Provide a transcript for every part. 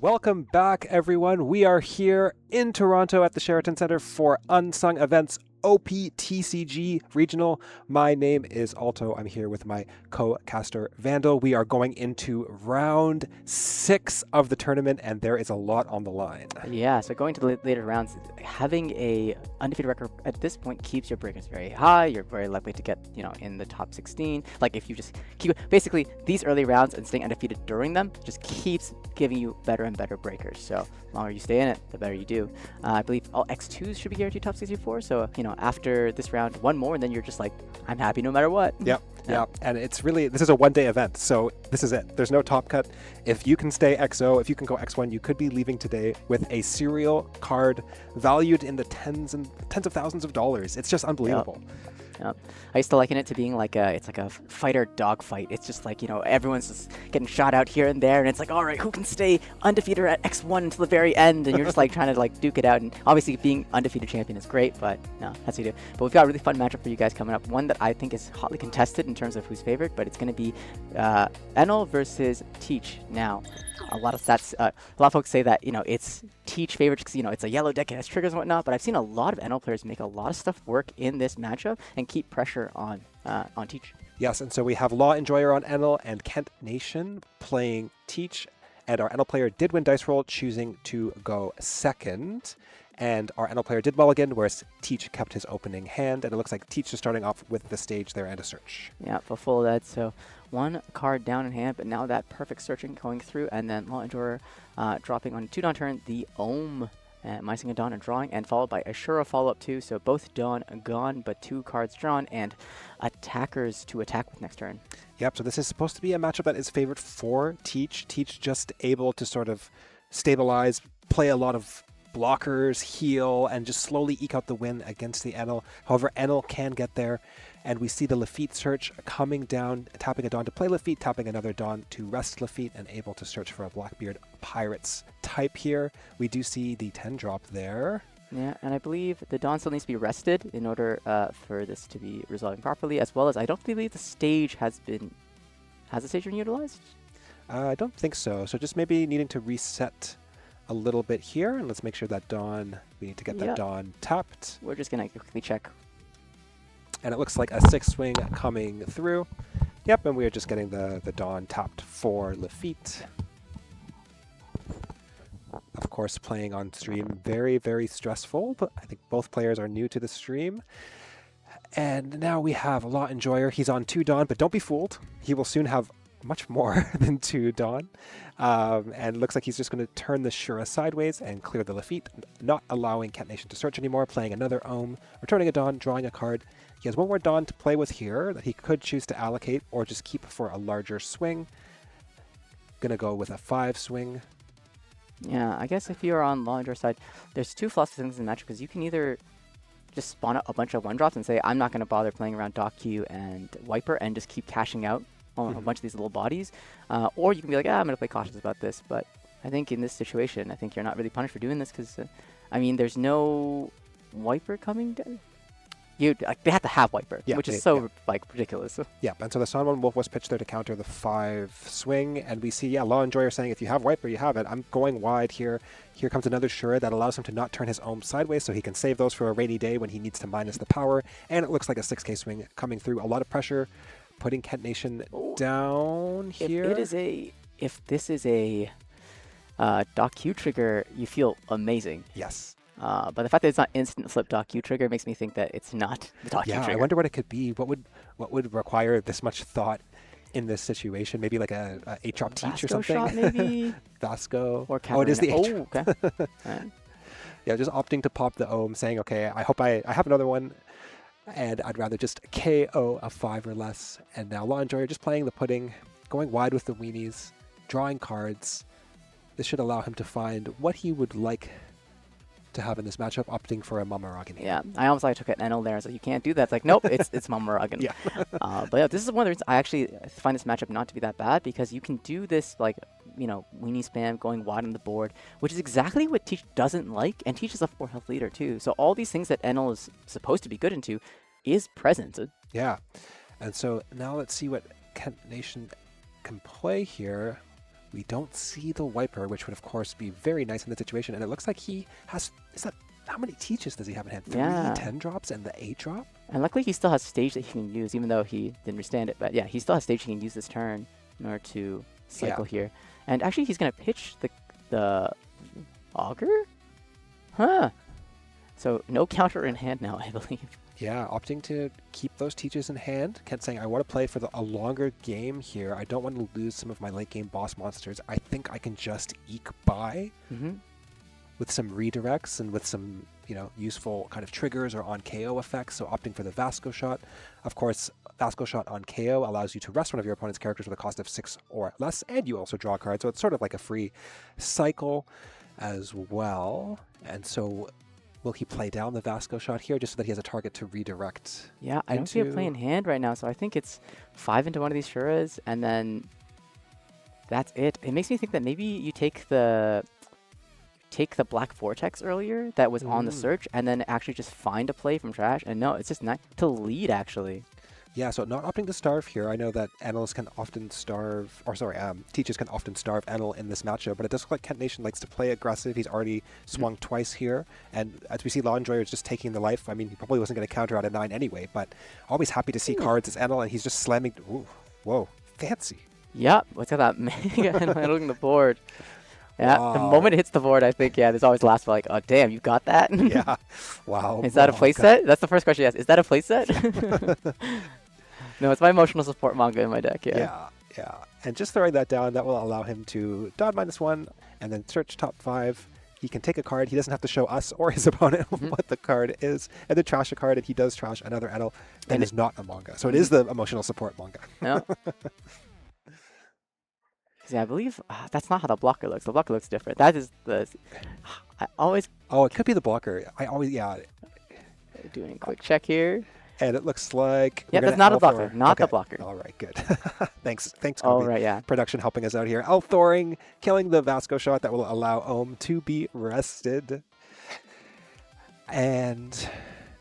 Welcome back, everyone. We are here in Toronto at the Sheraton Centre for Unsung Events OPTCG Regional. My name is Alto. I'm here with my co-caster Vandal. We are going into round 6 of the tournament, and there is a lot on the line. Yeah, so going to the later rounds, having a undefeated record at this point keeps your breakers very high. You're very likely to get, in the top 16. Like if you just keep, basically these early rounds and staying undefeated during them just keeps giving you better and better breakers. So the longer you stay in it, the better you do. I believe all X2s should be guaranteed top 64. So, after this round, one more, and then you're just like, I'm happy no matter what. Yep. Yeah, and it's really, this is a one-day event, so this is it. There's no top cut. If you can stay XO, if you can go X1, you could be leaving today with a serial card valued in the tens of thousands of dollars. It's just unbelievable. Yep. I used to liken it to being like it's like a fighter dog fight. It's just like, everyone's just getting shot out here and there, and it's like, all right, who can stay undefeated at X1 until the very end? And you're just like trying to like duke it out. And obviously being undefeated champion is great, but no, that's what you do. But we've got a really fun matchup for you guys coming up. One that I think is hotly contested in terms of who's favored, but it's going to be ENEL versus Teach. Now, a lot of folks say that, it's Teach favorite because, it's a yellow deck, it has triggers and whatnot, but I've seen a lot of ENEL players make a lot of stuff work in this matchup and keep pressure on Teach. Yes, and so we have Law Enjoyer on ENEL and Kent Nation playing Teach, and our ENEL player did win dice roll, choosing to go second. And our ENEL player did mulligan, whereas Teach kept his opening hand, and it looks like Teach is starting off with the stage there and a search. Yeah, for full that. So one card down in hand, but now that perfect searching going through, and then Law Enjoyer dropping on 2 Dawn turn, the Ohm, minusing a Dawn and drawing, and followed by Ashura follow-up too. So both Dawn gone, but 2 cards drawn, and attackers to attack with next turn. Yep, so this is supposed to be a matchup that is favored for Teach. Teach just able to sort of stabilize, play a lot of blockers, heal, and just slowly eke out the win against the ENEL. However, ENEL can get there, and we see the Lafitte search coming down, tapping a Dawn to play Lafitte, tapping another Dawn to rest Lafitte, and able to search for a Blackbeard Pirates type here. We do see the 10 drop there. Yeah, and I believe the Dawn still needs to be rested in order for this to be resolving properly, as well as I don't believe the stage has the stage been utilized? I don't think so. So just maybe needing to reset a little bit here, and let's make sure that Dawn, we need to get that Dawn tapped. We're just going to quickly check. And it looks like a 6 swing coming through. Yep, and we are just getting the Dawn tapped for Lafitte. Of course, playing on stream, very, very stressful, but I think both players are new to the stream. And now we have Law Enjoyer. He's on 2 Dawn, but don't be fooled. He will soon have much more than 2 Dawn. And it looks like he's just going to turn the Shura sideways and clear the Lafitte, not allowing Kent Nation to search anymore, playing another Ohm, returning a Dawn, drawing a card. He has one more Dawn to play with here that he could choose to allocate or just keep for a larger swing. Going to go with a 5 swing. Yeah, I guess if you're on Law Enjoyer's side, there's 2 philosophies in the matchup, because you can either just spawn out a bunch of 1-drops and say, I'm not going to bother playing around Dock Q and Wiper and just keep cashing out on a bunch of these little bodies. Or you can be like, I'm going to play cautious about this. But I think in this situation, I think you're not really punished for doing this because, there's no Wiper coming down. They have to have Wiper, which is ridiculous. Yeah, and so the Sanwan Wolf was pitched there to counter the 5 swing, and we see, Law Enjoyer saying, if you have Wiper, you have it. I'm going wide here. Here comes another Shura that allows him to not turn his Ohm sideways, so he can save those for a rainy day when he needs to minus the power, and it looks like a 6K swing coming through. A lot of pressure, putting Kent Nation down here. If this is a Dock Q trigger, you feel amazing. Yes. But the fact that it's not instant flip Dock Q trigger makes me think that it's not the Dock Q trigger. I wonder what it could be. What would require this much thought in this situation? Maybe like a 8-drop Teach or something? Shot, maybe? Vasco. Or it is the 8-drop. Oh, okay. Right. Yeah, just opting to pop the Ohm, saying, okay, I hope I have another one, and I'd rather just KO a 5 or less. And now Law Enjoyer just playing the pudding, going wide with the weenies, drawing cards. This should allow him to find what he would like to have in this matchup, opting for a Mamaragan. Yeah, I almost took an ENEL there. So you can't do that. It's like, nope, it's Mamaragan. Yeah. But yeah, this is one of the reasons I actually find this matchup not to be that bad, because you can do this weenie spam going wide on the board, which is exactly what Teach doesn't like, and Teach is a 4 health leader too. So all these things that ENEL is supposed to be good into is present. Yeah, and so now let's see what Kent Nation can play here. We don't see the wiper, which would of course be very nice in the situation. And it looks like he has, how many teaches does he have in hand? 3 Yeah. 10 drops and the 8 drop? And luckily he still has stage that he can use, even though he didn't understand it. But yeah, he still has stage he can use this turn in order to cycle here. And actually he's going to pitch the auger? Huh. So no counter in hand now, I believe. Yeah, opting to keep those teaches in hand. Kent saying, I want to play for a longer game here. I don't want to lose some of my late game boss monsters. I think I can just eke by with some redirects and with some, useful kind of triggers or on KO effects. So opting for the Vasco shot. Of course, Vasco shot on KO allows you to rest one of your opponent's characters with a cost of 6 or less, and you also draw a card. So it's sort of like a free cycle as well. And so will he play down the Vasco shot here just so that he has a target to redirect? Yeah, I don't see a play in hand right now, so I think it's 5 into one of these Shuras, and then that's it. It makes me think that maybe you take the Black Vortex earlier that was on the search, and then actually just find a play from trash. And no, it's just not to lead, actually. Yeah, so not opting to starve here. I know that analysts can often starve, teachers can often starve Enel in this matchup, but it does look like KentNation likes to play aggressive. He's already swung twice here, and as we see, Law Enjoyer is just taking the life. I mean, he probably wasn't going to counter out a 9 anyway, but always happy to see cards as Enel, and he's just slamming. Ooh, whoa, fancy. Yep, look at that mega handling the board. Yeah, the moment it hits the board, I think, there's always the last like, oh, damn, you got that? Yeah, wow. Is that a playset? That's the first question you ask. Is that a playset? No, it's my emotional support manga in my deck, Yeah. And just throwing that down, that will allow him to dot -1 and then search top 5. He can take a card. He doesn't have to show us or his opponent what the card is, and then trash a card, and he does trash another Enel that is not a manga. So it is the emotional support manga. No. Yeah, I believe that's not how the blocker looks. The blocker looks different. That is the... I always... Oh, it could be the blocker. Doing a quick check here. And it looks like... Yeah, that's not a blocker. Not the blocker. All right, good. Thanks, Kobe. All right, yeah. Production helping us out here. Thoring killing the Vasco shot that will allow Ohm to be rested. And,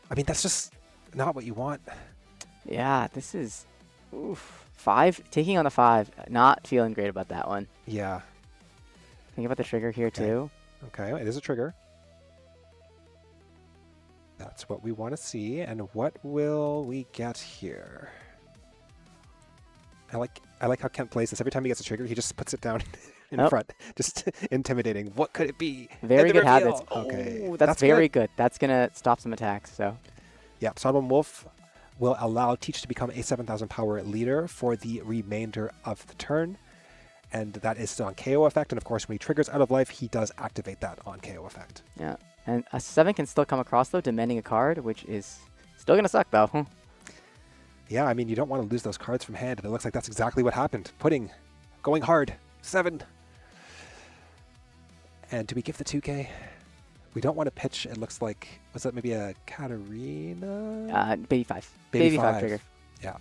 I mean, that's just not what you want. Yeah, this is... Oof. 5, taking on the 5, not feeling great about that one. Yeah. Think about the trigger here, too. Okay, it is a trigger. That's what we want to see. And what will we get here? I like how Kent plays this. Every time he gets a trigger, he just puts it down in front. Just intimidating. What could it be? Very good habits. Okay. Oh, that's very good. That's going to stop some attacks, so. Yeah, Sodom Wolf will allow Teach to become a 7,000 power leader for the remainder of the turn. And that is still on KO effect. And of course, when he triggers out of life, he does activate that on KO effect. Yeah. And a 7 can still come across, though, demanding a card, which is still going to suck, though. Yeah, I mean, you don't want to lose those cards from hand. And it looks like that's exactly what happened. Going hard. 7. And do we give the 2K? We don't want to pitch. It looks like, was that maybe a Katarina? Baby 5. Baby 5 trigger. Yeah.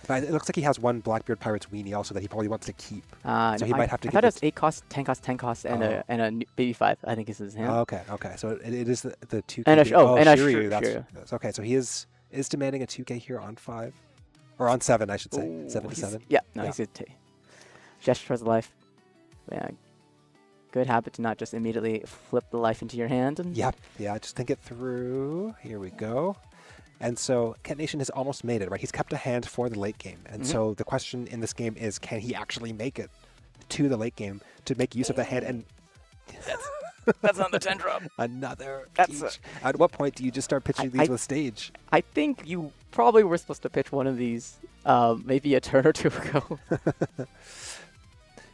But it looks like he has one Blackbeard Pirates weenie also that he probably wants to keep. So he might have to I thought it was 8 cost, 10 cost, 10 cost, and a Baby 5, I think is his hand. Okay. So it is the 2K. And Shiryu. Shiryu. Okay, so he is demanding a 2K here on 5. Or on 7, I should say. Ooh, 7 to 7. Yeah, no, he's good. Gesture towards the life. Yeah. Good habit to not just immediately flip the life into your hand. Yep. Yeah, just think it through. Here we go. And so KentNation has almost made it, right? He's kept a hand for the late game. And so the question in this game is, can he actually make it to the late game to make use of the hand? And that's on the 10 drop. Another Teach. At what point do you just start pitching these with stage? I think you probably were supposed to pitch one of these maybe a turn or two ago.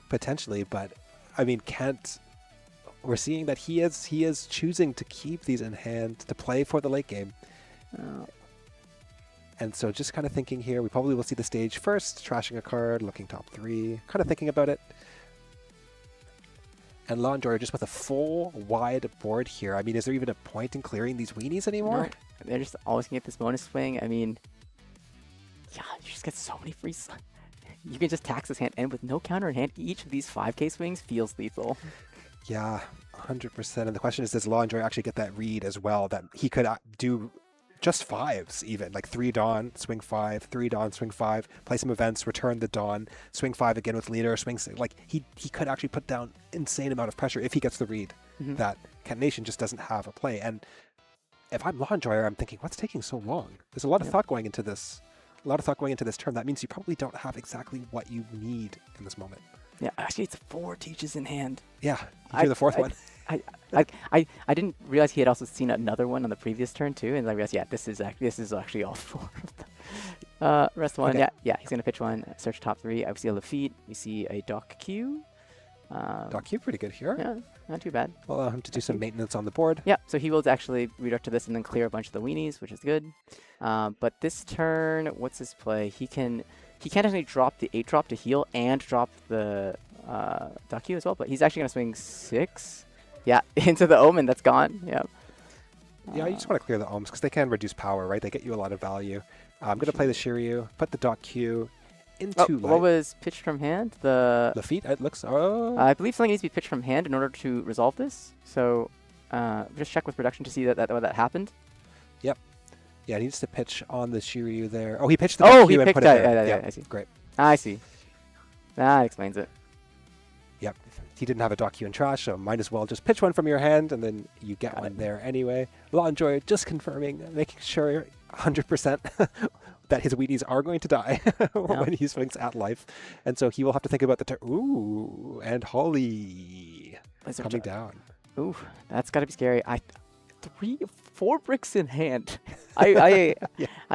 Potentially, but I mean, Kent, we're seeing that he is choosing to keep these in hand to play for the late game. And so just kind of thinking here, we probably will see the stage first, trashing a card, looking top 3, kind of thinking about it. And Law Enjoyer just with a full wide board here. I mean, is there even a point in clearing these weenies anymore? No, they're just always going to get this bonus swing. I mean, yeah, you just get so many free... You can just tax this hand, and with no counter in hand, each of these 5K swings feels lethal. Yeah, 100%. And the question is, does Law Enjoyer actually get that read as well, that he could do just fives even, like 3 Dawn, swing 5, 3 Dawn, swing 5, play some events, return the Dawn, swing 5 again with leader, swing 6. Like he could actually put down insane amount of pressure if he gets the read that KentNation just doesn't have a play. And if I'm Law Enjoyer, I'm thinking, what's taking so long? There's a lot of thought going into this. A lot of thought going into this turn. That means you probably don't have exactly what you need in this moment. Yeah, actually, it's 4 teaches in hand. Yeah, you drew the fourth one. I didn't realize he had also seen another one on the previous turn too, and I realized, yeah, this is actually all 4 of them. Rest one, Okay. yeah, he's gonna pitch one. Search top 3. We see a Lafitte. We see a Doc Q. Doc Q pretty good here. Yeah, not too bad. We'll allow him to do some maintenance on the board. Yeah, so he will actually redirect to this and then clear a bunch of the weenies, which is good. But this turn, what's his play? He can't actually drop the 8-drop to heal and drop the Doc Q as well, but he's actually gonna swing 6. Yeah, into the Omen. That's gone. Yeah. Yeah, you just want to clear the Ohms because they can reduce power, right? They get you a lot of value. I'm going to play the Shiryu, put the Doc Q into what was pitched from hand? The Lafitte, it looks. Oh. I believe something needs to be pitched from hand in order to resolve this. So just check with production to see that happened. Yep. Yeah, he needs to pitch on the Shiryu there. Oh, he pitched the Doc Q and put it there. Yeah, I see. Great. I see. That explains it. Yep. He didn't have a Doc Q in trash, so might as well just pitch one from your hand, and then you get Got one it. there anyway. Law Enjoyer just confirming, making sure 100% that his weenies are going to die when he swings at life. And so he will have to think about the turn. Ooh, and Holly coming down. Ooh, that's got to be scary. 4 bricks in hand. I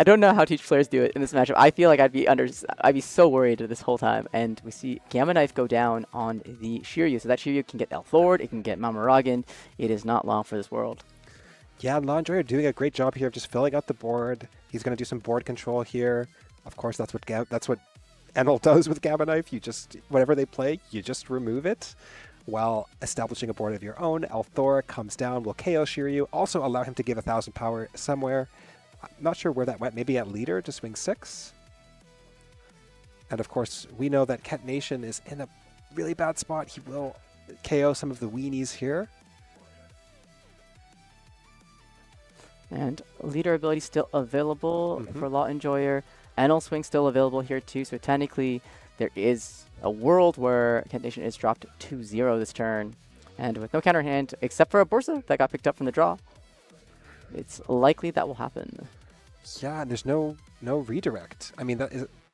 don't know how Teach players do it in this matchup. I feel like I'd be so worried this whole time. And we see Gamma Knife go down on the Shiryu. So that Shiryu can get Elthord, it can get Mamoragan. It is not long for this world. Yeah, Law Enjoyer doing a great job here of just filling out the board. He's going to do some board control here. Of course, that's what ENEL does with Gamma Knife. You just, whatever they play, you just remove it. While establishing a board of your own, Elthor comes down, will KO Shiryu, also allow him to give 1,000 power somewhere. I'm not sure where that went, maybe at leader to swing 6. And of course, we know that KentNation is in a really bad spot. He will KO some of the weenies here. And leader ability still available for Law Enjoyer. Enel swing still available here too, so technically there is a world where KentNation is dropped 2-0 this turn. And with no counter in hand, except for a Borsa that got picked up from the draw, it's likely that will happen. Yeah, and there's no redirect. I mean,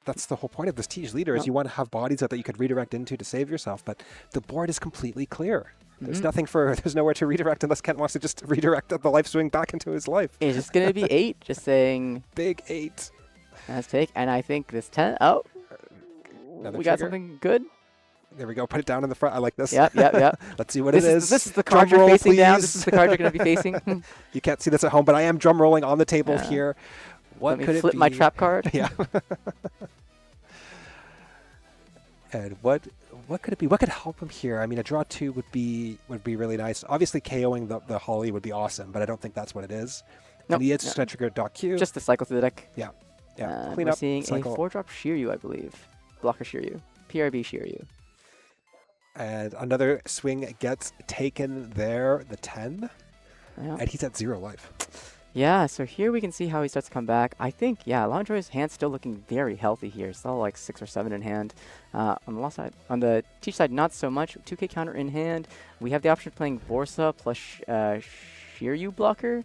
that's the whole point of this Teach leader is you want to have bodies that you could redirect into to save yourself, but the board is completely clear. There's there's nowhere to redirect unless Kent wants to just redirect the life swing back into his life. It's just going to be 8, just saying. Big 8. Let's take, and I think this 10, oh, Another we got trigger. something good. There we go. Put it down in the front. I like this. Yep. Let's see what it is. This is the card Drum you're roll, facing down. This please. is the card you're going to be facing. You can't see this at home, but I am drum rolling on the table here. What Let could me it flip be? my trap card. Yeah. And what could it be? What could help him here? I mean, a draw 2 would be really nice. Obviously, KOing the Holly would be awesome, but I don't think that's what it is. Nope. And he is just going to trigger Doc Q. Just the cycle through the deck. Yeah. We're Clean up. seeing Cycle. a 4-drop Shiryu, I believe. Blocker Shiryu. PRB Shiryu. And another swing gets taken there, the 10. Yeah. And he's at 0 life. Yeah, so here we can see how he starts to come back. I think, yeah, Law Enjoyer's hand's still looking very healthy here. Still like 6 or 7 in hand. On the lost side, on the Teach side, not so much. 2k counter in hand. We have the option of playing Borsa plus Shiryu blocker.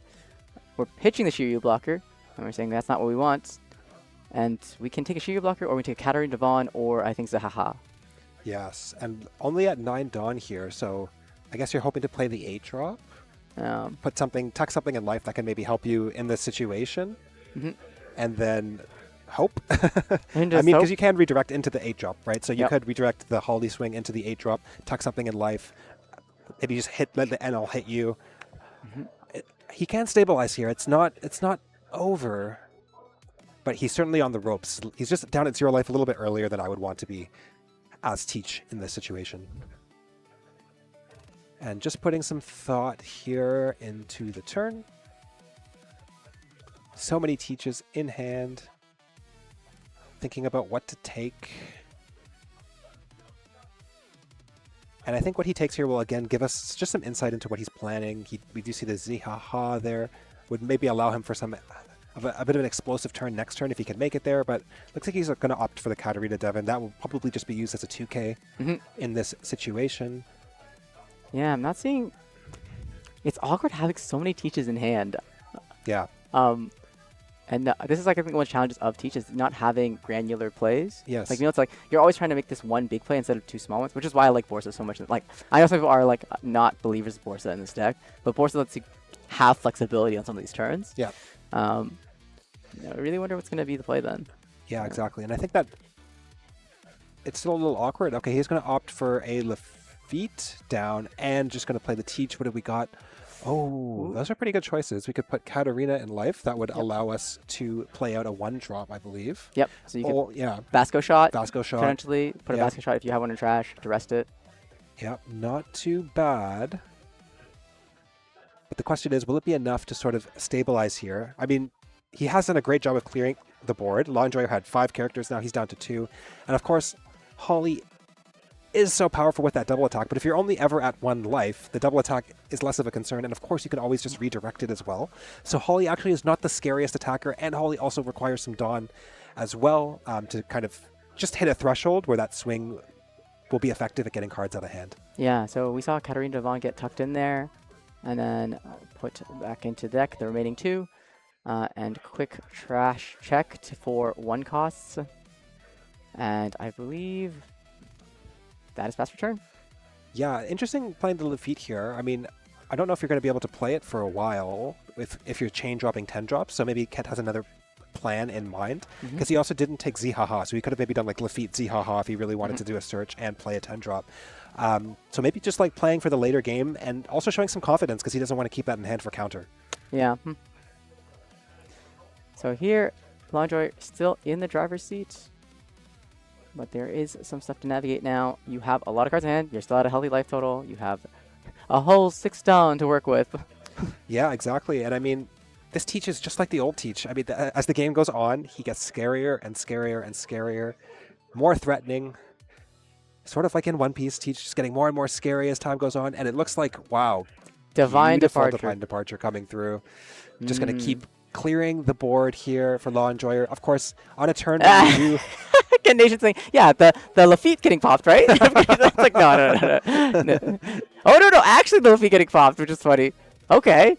We're pitching the Shiryu blocker, and we're saying that's not what we want. And we can take a Shiryu blocker, or we take a Katarina Devon, or I think Zahaha. Yes, and only at 9 Dawn here, so I guess you're hoping to play the 8-drop. Tuck something in life that can maybe help you in this situation, and then hope. I mean, because you can redirect into the 8-drop, right? So you could redirect the Holly swing into the 8-drop, tuck something in life, maybe just let the NL hit you. He can stabilize here. It's not over, but he's certainly on the ropes. He's just down at 0 life a little bit earlier than I would want to be as Teach in this situation. And just putting some thought here into the turn. So many Teaches in hand. Thinking about what to take. And I think what he takes here will again give us just some insight into what he's planning. We do see the Zihaha there. Would maybe allow him for some a bit of an explosive turn next turn if he can make it there, but looks like he's going to opt for the Katarina Devon. That will probably just be used as a 2K in this situation. Yeah, I'm not seeing... It's awkward having so many teaches in hand. Yeah. And this is like, I think, one of the challenges of teach is not having granular plays. Yes. Like, it's like you're always trying to make this one big play instead of two small ones, which is why I like Borsa so much. Like, I know some people are like not believers of Borsa in this deck, but Borsa lets you have flexibility on some of these turns. Yeah. I really wonder what's going to be the play then. Yeah, exactly. And I think that it's still a little awkward. Okay, he's going to opt for a Lafitte down and just going to play the teach. What have we got? Oh, those are pretty good choices. We could put Katarina in life. That would allow us to play out a 1-drop, I believe. Yep. So you could Vasco shot. Potentially put a Vasco shot if you have one in trash to rest it. Yep, not too bad. But the question is, will it be enough to sort of stabilize here? I mean, he has done a great job of clearing the board. Law Enjoyer had 5 characters. Now he's down to 2. And of course, Holly is so powerful with that double attack, but if you're only ever at 1 life, the double attack is less of a concern, and of course you can always just redirect it as well. So Holly actually is not the scariest attacker, and Holly also requires some Dawn as well to kind of just hit a threshold where that swing will be effective at getting cards out of hand. Yeah, so we saw Katarina Devon get tucked in there, and then put back into deck the remaining 2, and quick trash check for 1 costs, and I believe... that is fast return. Yeah, interesting playing the Lafitte here. I mean, I don't know if you're going to be able to play it for a while if you're chain dropping 10 drops. So maybe Kent has another plan in mind because he also didn't take Zihaha. So he could have maybe done like Lafitte Zihaha if he really wanted to do a search and play a 10 drop. So maybe just like playing for the later game and also showing some confidence because he doesn't want to keep that in hand for counter. Yeah. So here, Laundry still in the driver's seat. But there is some stuff to navigate now. You have a lot of cards in hand. You're still at a healthy life total. You have a whole 6 down to work with. Yeah, exactly. And I mean, this teach is just like the old teach. I mean, as the game goes on, he gets scarier and scarier and scarier, more threatening. Sort of like in One Piece, teach just getting more and more scary as time goes on. And it looks like, wow, Divine Departure coming through. Just going to keep clearing the board here for Law Enjoyer. Of course, on a turn where you do... KentNation saying, yeah, the Lafitte getting popped, right? It's like, no. Oh, no, actually the Lafitte getting popped, which is funny. Okay.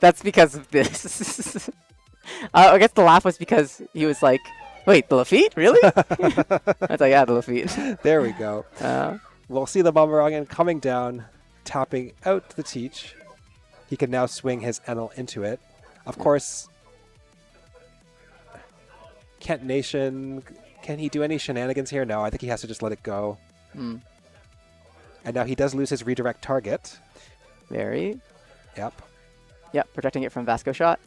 That's because of this. I guess the laugh was because he was like, wait, the Lafitte? Really? I was like, yeah, the Lafitte. There we go. We'll see the Bumerang coming down, tapping out the teach. He can now swing his ENEL into it. Of course, KentNation, can he do any shenanigans here? No, I think he has to just let it go. And now he does lose his redirect target. Very. Yep. Yep, protecting it from Vasco shot.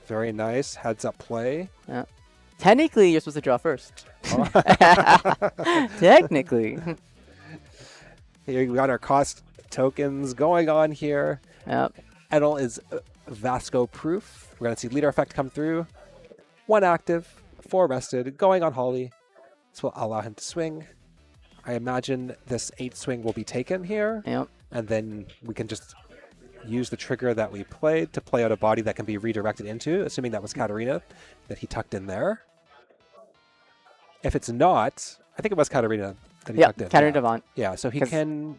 Very nice. Heads up play. Yeah. Technically, you're supposed to draw first. Technically. Here we got our cost tokens going on here. Yep. ENEL is Vasco proof. We're going to see leader effect come through. 1 active, 4 rested, going on Holly. This will allow him to swing. I imagine this 8 swing will be taken here. Yep. And then we can just use the trigger that we played to play out a body that can be redirected into, assuming that was Katarina that he tucked in there. If it's not, I think it was Katarina that he tucked in. Katarina Devon. Yeah, so he can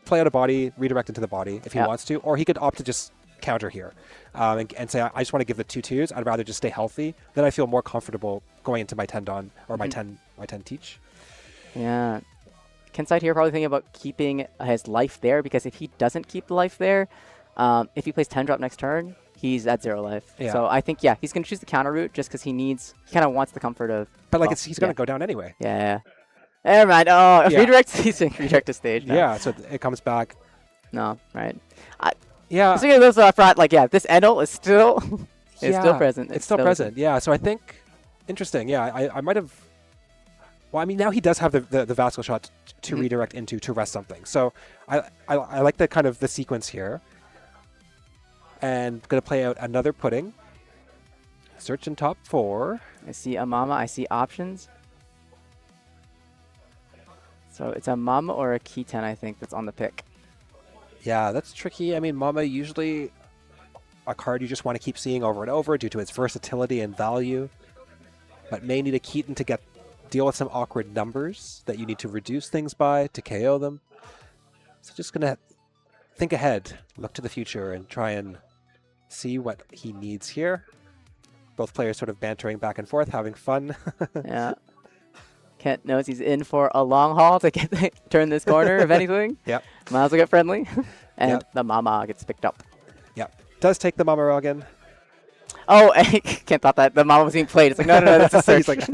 play out a body, redirect into the body if he wants to, or he could opt to just counter here and say, I just want to give the 2/2s. I'd rather just stay healthy. Then I feel more comfortable going into my 10 Dawn or my 10 teach. Yeah. Kenside here probably thinking about keeping his life there because if he doesn't keep the life there, if he plays 10 drop next turn, he's at 0 life. Yeah. So I think, he's going to choose the counter route just because he kind of wants the comfort of... But like he's going to go down anyway. Yeah. Never mind. Oh, if redirect to stage now. Yeah, so it comes back. No, right. Speaking of those up front, this ENEL is still still present. It's still present. Yeah, so I think interesting. Yeah, I might have. Well, I mean, now he does have the Vasco shot to redirect into to rest something. So I like the kind of the sequence here. And gonna play out another pudding. Search in top 4. I see a mama. I see options. So it's a mama or a key 10, I think, that's on the pick. Yeah, that's tricky. I mean, Mama usually a card you just want to keep seeing over and over due to its versatility and value, but may need a Keaton to deal with some awkward numbers that you need to reduce things by to KO them. So just going to think ahead, look to the future, and try and see what he needs here. Both players sort of bantering back and forth, having fun. Yeah. Kent knows he's in for a long haul to turn this corner, if anything. Yep. Might as well get friendly. And Yep. the mama gets picked up. Yep. Does take the Mama Rogan. Oh, Kent thought that the mama was being played. It's like, no, that's a search. He's like,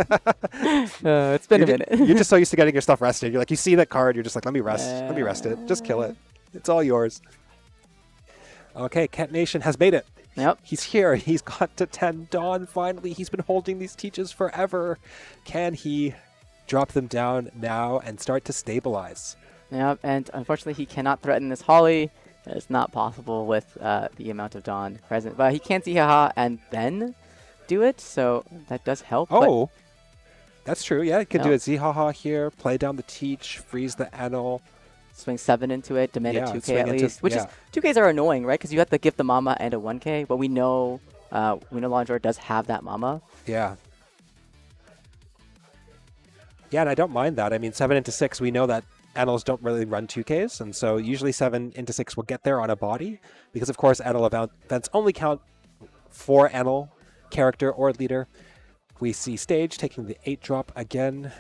It's been a minute. You're just so used to getting your stuff rested. You're like, you see that card, you're just like, let me rest it. Just kill it. It's all yours. Okay, Kent Nation has made it. Yep. He's here. He's got to 10 Dawn finally. He's been holding these teaches forever. Can he drop them down now and start to stabilize? Yep, and unfortunately he cannot threaten this Holly. It's not possible with the amount of Dawn present. But he can see haha and then do it, so that does help. Oh, that's true. Yeah, he could do Yep. a Zihaha here, play down the teach, freeze the ENEL. Swing 7 into it, demand a 2k swing at into- least. Which is 2ks are annoying, right? Because you have to give the mama and a 1k, but we know Lonjor does have that mama. Yeah. Yeah, and I don't mind that. I mean, 7 into 6, we know that ENELs don't really run 2Ks, and so usually 7 into 6 will get there on a body, because of course ENEL events only count for ENEL, character or leader. We see Stage taking the 8-drop again.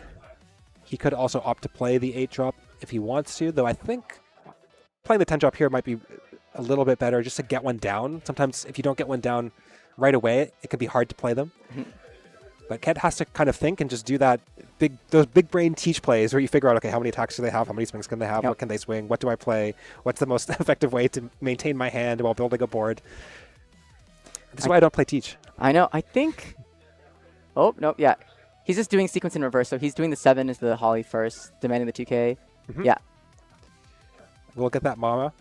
He could also opt to play the 8-drop if he wants to, though I think playing the 10-drop here might be a little bit better just to get one down. Sometimes if you don't get one down right away, it can be hard to play them. But Kent has to kind of think and just do those big brain teach plays where you figure out, okay, how many attacks do they have? How many swings can they have? Yep. What can they swing? What do I play? What's the most effective way to maintain my hand while building a board? This is why I don't play teach. I know, I think... Oh, no, yeah. He's just doing sequence in reverse, so he's doing the 7 as the Holly first, demanding the 2k. Yeah. We'll get that Mama.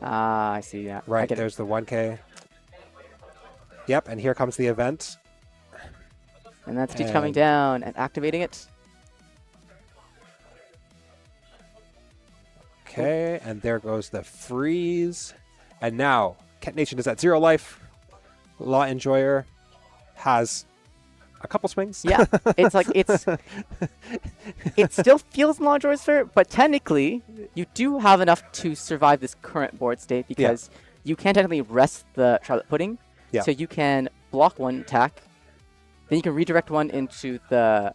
Ah, I see, yeah. Right, I get it. there's the 1k. Yep, and here comes the event. And that's Teach coming down and activating it. Okay, and there goes the freeze. And now, Kent Nation is at 0 life. Law Enjoyer has a couple swings. Yeah, it's like, it still feels Lonjor's fair, but technically, you do have enough to survive this current board state because you can technically rest the Charlotte Pudding. Yeah. So you can block one attack, then you can redirect one into the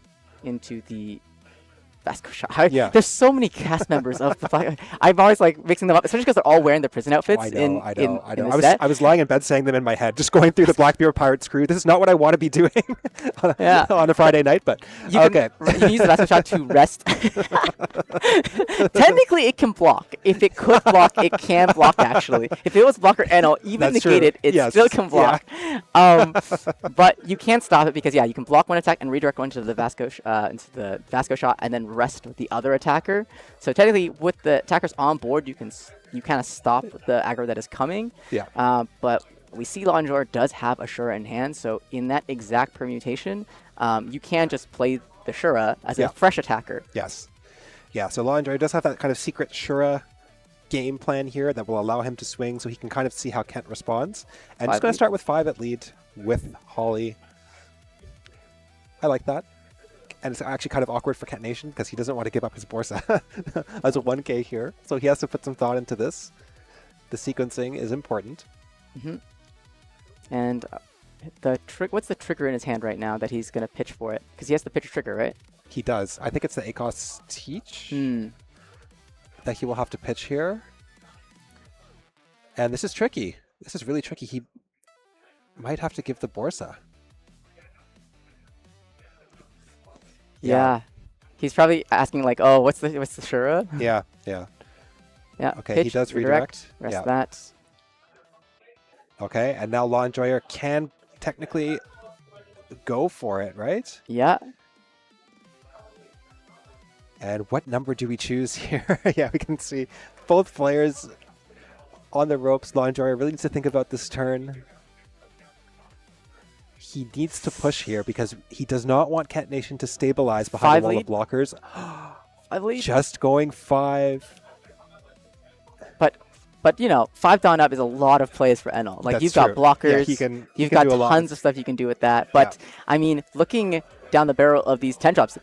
Vasco shot. Yeah. There's so many cast members of the Black. I'm always like mixing them up, especially because they're all wearing their prison outfits. I in know. the set. I was lying in bed saying them in my head, just going through the Blackbeard Pirates crew. This is not what I want to be doing on a Friday night, but You okay. can, you can use the Vasco shot to rest. Technically, it can block. If it could block, it can block, actually. If it was blocker Enel, even That's negated, true. it Yes. still can block. But you can't stop it because, yeah, you can block one attack and redirect one to the Vasco shot and then rest with the other attacker. So technically, with the attackers on board, you kind of stop the aggro that is coming. Yeah. But we see Lonjor does have a Shura in hand, so in that exact permutation, you can just play the Shura as a fresh attacker. Yes. Yeah, so Law Enjoyer does have that kind of secret Shura game plan here that will allow him to swing so he can kind of see how Kent responds. And just going to start with 5 at lead with Holly. I like that. And it's actually kind of awkward for Kent Nation because he doesn't want to give up his Borsa as a 1k here. So he has to put some thought into this. The sequencing is important. And what's the trigger in his hand right now that he's going to pitch for it? Because he has to pitch a trigger, right? He does. I think it's the ACOS Teach that he will have to pitch here. And this is tricky. This is really tricky. He might have to give the Borsa. Yeah. He's probably asking like, oh, what's the Shura? Yeah. Yeah. Okay, pitch, he does redirect. Rest that. Okay, and now Law Enjoyer can technically go for it, right? Yeah. And what number do we choose here? Yeah, we can see both players on the ropes. Law Enjoyer really needs to think about this turn. He needs to push here because he does not want Kent Nation to stabilize behind the wall of blockers. 5 lead. Just going 5. But you know, 5 Dawn up is a lot of plays for ENEL. Like That's you've got true. blockers, He you've can got do a lot. tons of stuff you can do with that. But I mean, looking down the barrel of these 10 drops,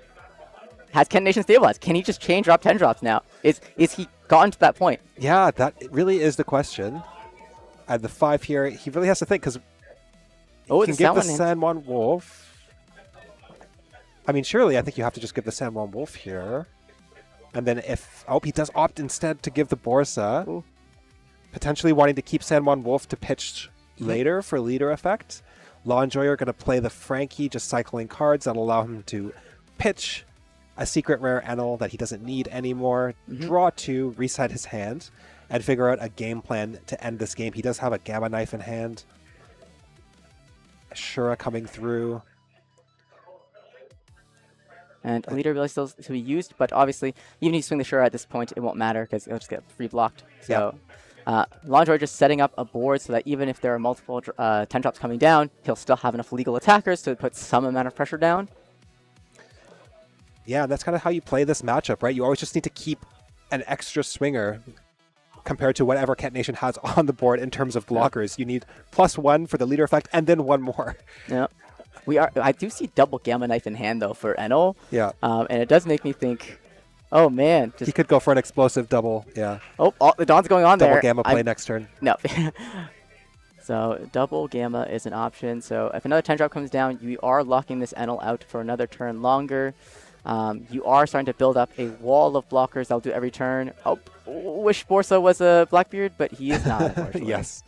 has KentNation stabilized? Can he just chain drop 10 drops now? Is he gotten to that point? Yeah, that really is the question. At the 5 here, he really has to think because he can give the San Juan Wolf. I mean, surely I think you have to just give the San Juan Wolf here. And then if... Oh, he does opt instead to give the Borsa. Ooh. Potentially wanting to keep San Juan Wolf to pitch later for leader effect. Law Enjoyer going to play the Frankie, just cycling cards that allow him to pitch a secret rare ENEL that he doesn't need anymore. Draw 2, reset his hand, and figure out a game plan to end this game. He does have a Gamma Knife in hand. Shura coming through. And leader ability still to be used, but obviously, even if you swing the Shura at this point, it won't matter because it'll just get free blocked. So, Law Enjoyer just setting up a board so that even if there are multiple 10 drops coming down, he'll still have enough legal attackers to put some amount of pressure down. Yeah, that's kind of how you play this matchup, right? You always just need to keep an extra swinger compared to whatever KentNation has on the board in terms of blockers. You need +1 for the leader effect and then 1 more. Yeah. I do see double Gamma Knife in hand, though, for ENEL. Yeah. And it does make me think, oh, man. He could go for an explosive double, yeah. Oh, the Dawn's going on double there. Gamma play next turn. No. So double Gamma is an option. So if another 10 drop comes down, you are locking this ENEL out for another turn longer. You are starting to build up a wall of blockers that'll do every turn. Oh, wish Borsa was a Blackbeard, but he is not, unfortunately. Yes.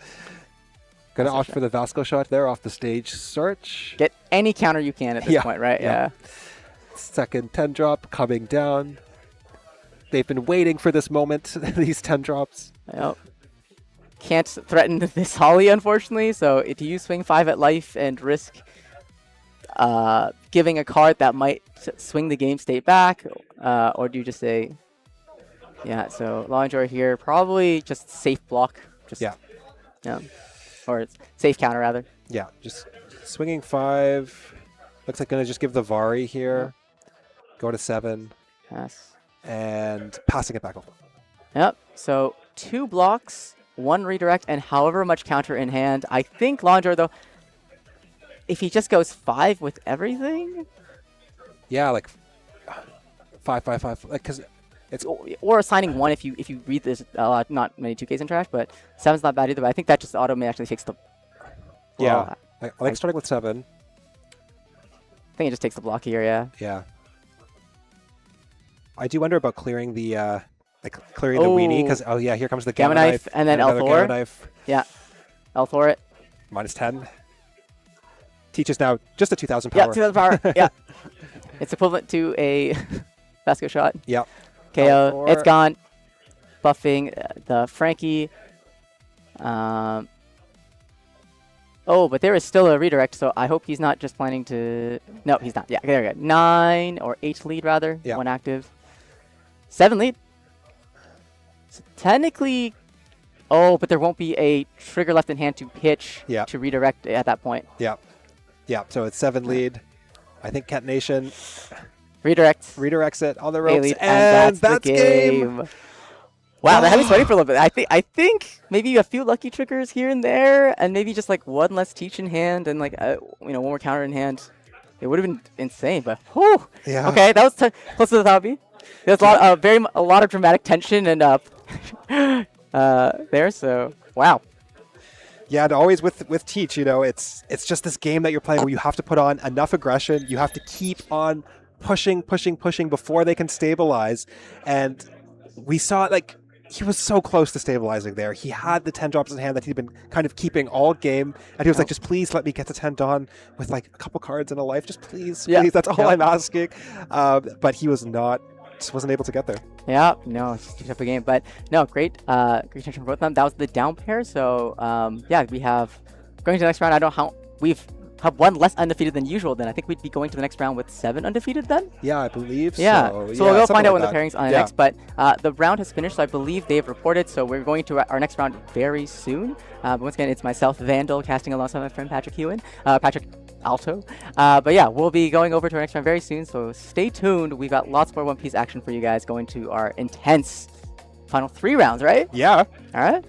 Going to opt for the Vasco shot there off the stage search. Get any counter you can at this point, right? Yeah. Second 10 drop coming down. They've been waiting for this moment, these 10 drops. Yep. Can't threaten this Holly, unfortunately. So do you swing 5 at life and risk giving a card that might swing the game state back? Or do you just say, yeah, so Law Enjoyer here, probably just safe block. Yeah. Or safe counter, rather. Yeah, just swinging 5. Looks like going to just give the Vari here. Go to 7. Pass. And passing it back over. Yep, so 2 blocks, 1 redirect, and however much counter in hand. I think Law Enjoyer, though, if he just goes 5 with everything? Yeah, like 5, 5, 5. Like, because it's... Or assigning 1 if you read this, not many 2Ks in trash, but 7's not bad either, but I think that just automatically takes the... Yeah, I like starting with 7. I think it just takes the block here, yeah. Yeah. I do wonder about clearing the clearing the weenie, because here comes the Gamma Knife and then L4. Gamma Knife. Yeah, L4 it. -10. Teaches now just a 2,000 power. Yeah, 2,000 power. Yeah, it's equivalent to a Vasco shot. Yeah. KO. L4. It's gone. Buffing the Frankie. Oh, but there is still a redirect, so I hope he's not just planning to... No, he's not. Yeah, there we go. 9 or 8 lead, rather. Yeah. 1 active. 7 lead. So technically... Oh, but there won't be a trigger left in hand to pitch to redirect at that point. Yeah. Yeah, so it's 7 lead. I think KentNation... Redirects it on the ropes, and that's the game. Wow, that had me sweating for a little bit. I think maybe a few lucky triggers here and there, and maybe just like 1 less teach in hand, and like 1 more counter in hand. It would have been insane, but whew. Yeah. Okay, that was close to the hobby. There's a lot of dramatic tension and there. So wow. Yeah, and always with Teach, it's just this game that you're playing where you have to put on enough aggression. You have to keep on pushing before they can stabilize, and we saw he was so close to stabilizing there. He had the 10 drops in hand that he'd been kind of keeping all game. And he was like, just please let me get to 10 Dawn with a couple cards and a life. Just please. That's all I'm asking. But he was just wasn't able to get there. Yeah, no, it's too tough a game. But no, great tension from both of them. That was the down pair. So we have, going to the next round, I don't know how, we've have 1 less undefeated than usual, then I think we'd be going to the next round with 7 undefeated then? Yeah, I believe so. So we'll find out when the pairings on the next, but the round has finished, so I believe they've reported, so we're going to our next round very soon. But once again, it's myself, Vandal, casting alongside my friend Patrick Hewen, Patrick Alto. But yeah, we'll be going over to our next round very soon, so stay tuned. We've got lots more One Piece action for you guys, going to our intense Final 3 rounds, right? Yeah. All right.